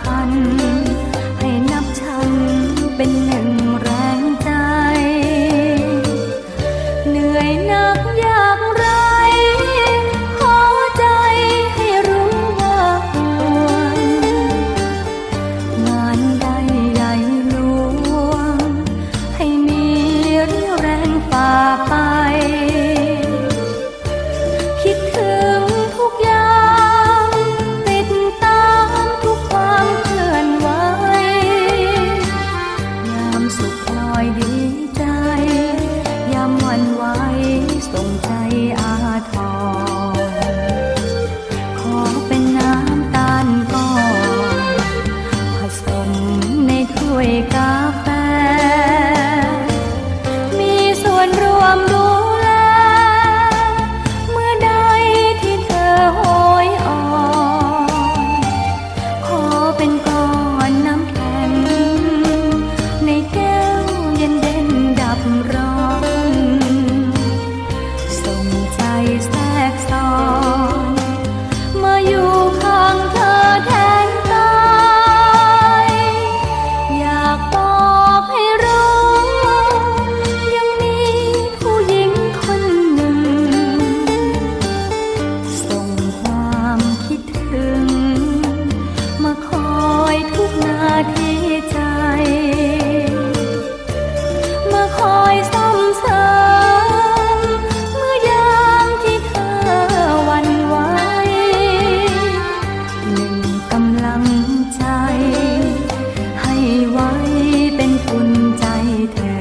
ฟันให้นับฉันเป็นหนึ่งแรงใจเหนื่อยนักอยากไรขอใจให้รู้ว่าควรงานใดใหญ่หลวงให้มีเรี่ยวแรงฝ่าไปคิดถึงทุกอย่างติดตามทุกความเคลื่อนไหวยามสุขพลอยดีใจยามหวั่นไหวส่งใจอาทรขอเป็นน้ำตาลก้อนผสมในถ้วยกาแฟมีส่วนรวมดูแลเมื่อใดที่เธอโหยอ่อนขอเป็นก้อนน้ำแข็งในแก้วเย็นเด่นดับร้อนส่งใจแทรกซ้อนมาอยู่ข้างเธอแทนกายอยากบอกให้รู้ยังมีผู้หญิงคนหนึ่งส่งความคิดถึงมาคอยทุกนาทีใจมาคอยซ่อมเสริมเมื่อยามที่เธอหวั่นไหวหนึ่งกำลังใจให้ไว้เป็นทุนใจเธอ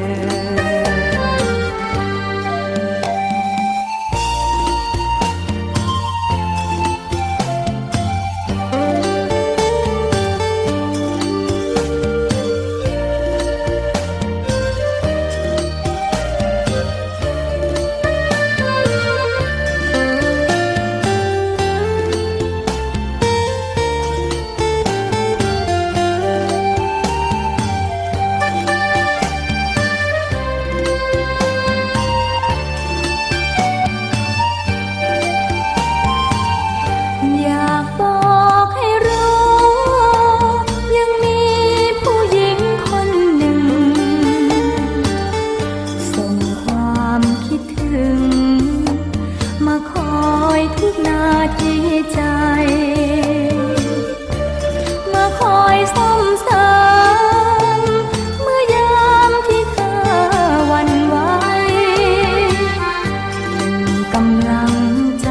อยากบอกให้รู้ยังมีผู้หญิงคนหนึ่งส่งความคิดถึงมาคอยทุกนาทีใจมาคอยซ่อมเสริมเมื่อยามที่เธอหวั่นไหวกำลังใจ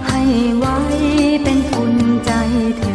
ให้ไว้เป็นทุนใจเธอ